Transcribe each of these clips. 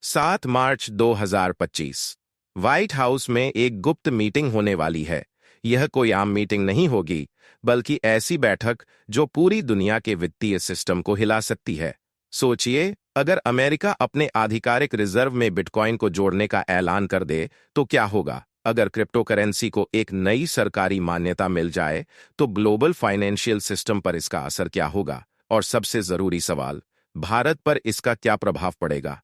7 मार्च 2025। White house में एक गुप्त मीटिंग होने वाली है। यह कोई आम मीटिंग नहीं होगी, बल्कि ऐसी बैठक जो पूरी दुनिया के वित्तीय सिस्टम को हिला सकती है। सोचिए, अगर अमेरिका अपने आधिकारिक रिजर्व में बिटकॉइन को जोड़ने का ऐलान कर दे, तो क्या होगा? अगर क्रिप्टो करेंसी को एक नई सरकारी मान्यता मिल जाए, तो ग्लोबल फाइनेंशियल सिस्टम पर इसका असर क्या होगा? और सबसे जरूरी सवाल, भारत पर इसका क्या प्रभाव पड़ेगा?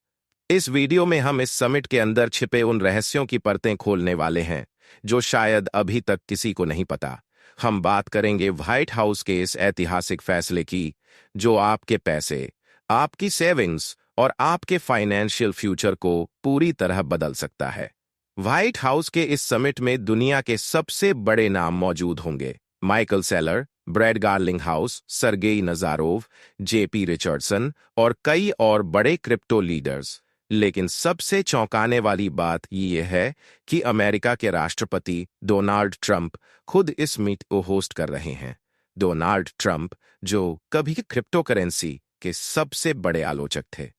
इस वीडियो में हम इस समिट के अंदर छिपे उन रहस्यों की परतें खोलने वाले हैं जो शायद अभी तक किसी को नहीं पता। हम बात करेंगे व्हाइट हाउस के इस ऐतिहासिक फैसले की, जो आपके पैसे, आपकी सेविंग्स और आपके फाइनेंशियल फ्यूचर को पूरी तरह बदल सकता है। व्हाइट हाउस के इस समिट में दुनिया के सबसे बड़े नाम मौजूद होंगे। Michael Saylor, Brad Garlinghouse, Sergey Nazarov, JP Richardson और कई और बड़े क्रिप्टो लीडर्स। लेकिन सबसे चौंकाने वाली बात यह है कि अमेरिका के राष्ट्रपति डोनाल्ड ट्रंप खुद इस मीट को होस्ट कर रहे हैं। डोनाल्ड ट्रंप, जो कभी क्रिप्टो करेंसी के सबसे बड़े आलोचक थे,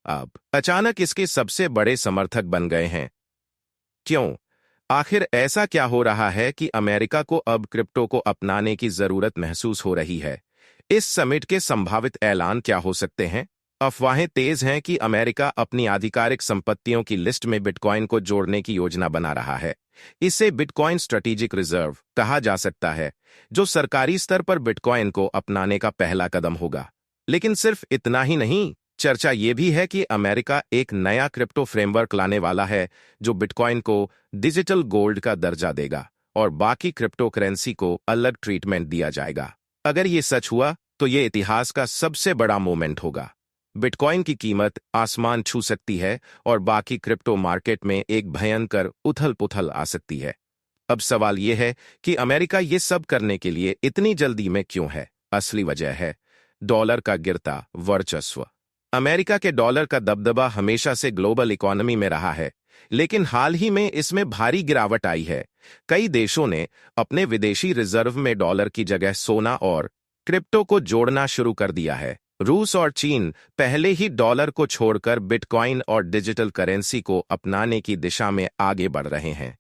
अब अचानक इसके सबसे बड़े समर्थक बन गए हैं। क्यों? आखिर ऐसा क्या हो रहा है कि अमेरिका को अब क्रिप्टो को अपनाने की जरूरत महसूस हो रही है? इस समिट के संभावित ऐलान क्या हो सकते हैं? अफवाहें तेज हैं कि अमेरिका अपनी आधिकारिक संपत्तियों की लिस्ट में बिटकॉइन को जोड़ने की योजना बना रहा है। इसे बिटकॉइन स्ट्रेटेजिक रिजर्व कहा जा सकता है, जो सरकारी स्तर पर बिटकॉइन को अपनाने का पहला कदम होगा। लेकिन सिर्फ इतना ही नहीं, चर्चा ये भी है कि अमेरिका एक नया क्रिप्टो फ्रेमवर्क लाने वाला है जो बिटकॉइन को डिजिटल गोल्ड का दर्जा देगा और बाकी क्रिप्टो करेंसी को अलग ट्रीटमेंट दिया जाएगा। अगर ये सच हुआ, तो ये इतिहास का सबसे बड़ा मोमेंट होगा। बिटकॉइन की कीमत आसमान छू सकती है और बाकी क्रिप्टो मार्केट में एक भयंकर उथल-पुथल आ सकती है। अब सवाल यह है कि अमेरिका ये सब करने के लिए इतनी जल्दी में क्यों है? असली वजह है डॉलर का गिरता वर्चस्व। अमेरिका के डॉलर का दबदबा हमेशा से ग्लोबल इकोनॉमी में रहा है, लेकिन हाल ही में इसमें भारी गिरावट आई है। कई देशों ने अपने विदेशी रिजर्व में डॉलर की जगह सोना और क्रिप्टो को जोड़ना शुरू कर दिया है। रूस और चीन पहले ही डॉलर को छोड़कर बिटकॉइन और डिजिटल करेंसी को अपनाने की दिशा में आगे बढ़ रहे हैं।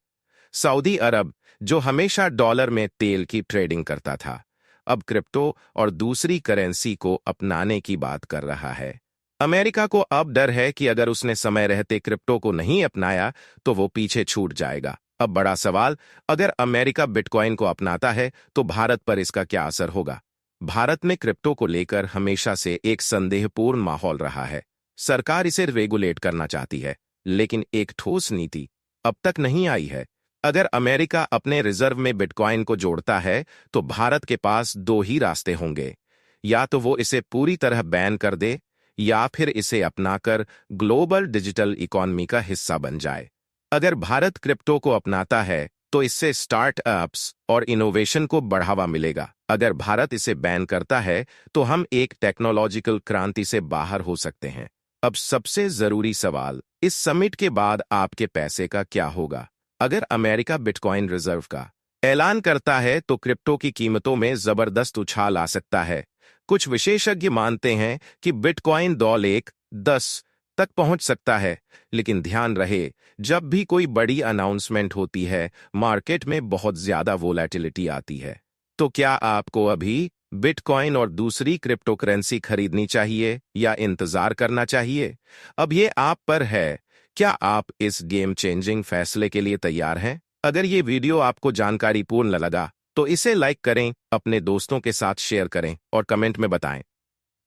सऊदी अरब, जो हमेशा डॉलर में तेल की ट्रेडिंग करता था, अब क्रिप्टो और दूसरी करेंसी को अपनाने की बात कर रहा है। अमेरिका को अब डर है कि अगर उसने समय रहते क्रिप्टो को नहीं अपनाया, तो वो पीछे छूट जाएगा। अब बड़ा सवाल, अगर अमेरिका बिटकॉइन को अपनाता है, तो भारत पर इसका क्या असर होगा? भारत में क्रिप्टो को लेकर हमेशा से एक संदेहपूर्ण माहौल रहा है। सरकार इसे रेगुलेट करना चाहती है, लेकिन एक ठोस नीति अब तक नहीं आई है। अगर अमेरिका अपने रिजर्व में बिटकॉइन को जोड़ता है, तो भारत के पास दो ही रास्ते होंगे। या तो वो इसे पूरी तरह बैन कर दे, या फिर इसे अपनाकर ग्लोबल डिजिटल इकोनॉमी का हिस्सा बन जाए। अगर भारत क्रिप्टो को अपनाता है, तो इससे स्टार्टअप्स और इनोवेशन को बढ़ावा मिलेगा। अगर भारत इसे बैन करता है, तो हम एक टेक्नोलॉजिकल क्रांति से बाहर हो सकते हैं। अब सबसे जरूरी सवाल, इस समिट के बाद आपके पैसे का क्या होगा? अगर अमेरिका बिटकॉइन रिजर्व का ऐलान करता है, तो क्रिप्टो की कीमतों में जबरदस्त उछाल आ सकता है। कुछ विशेषज्ञ मानते हैं कि बिटकॉइन $10 तक पहुंच सकता है। लेकिन ध्यान रहे, जब भी कोई बड़ी अनाउंसमेंट होती है, मार्केट में बहुत ज्यादा वोलेटिलिटी आती है। तो क्या आपको अभी बिटकॉइन और दूसरी क्रिप्टो करेंसी खरीदनी चाहिए या इंतजार करना चाहिए? अब ये आप पर है। क्या आप इस गेम चेंजिंग फैसले के लिए तैयार हैं? अगर ये वीडियो आपको जानकारीपूर्ण लगा, तो इसे लाइक करें, अपने दोस्तों के साथ शेयर करें और कमेंट में बताएं,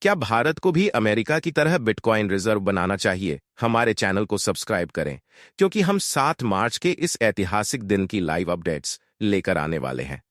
क्या भारत को भी अमेरिका की तरह बिटकॉइन रिजर्व बनाना चाहिए? हमारे चैनल को सब्सक्राइब करें, क्योंकि हम 7 मार्च के इस ऐतिहासिक दिन की लाइव अपडेट्स लेकर आने वाले हैं।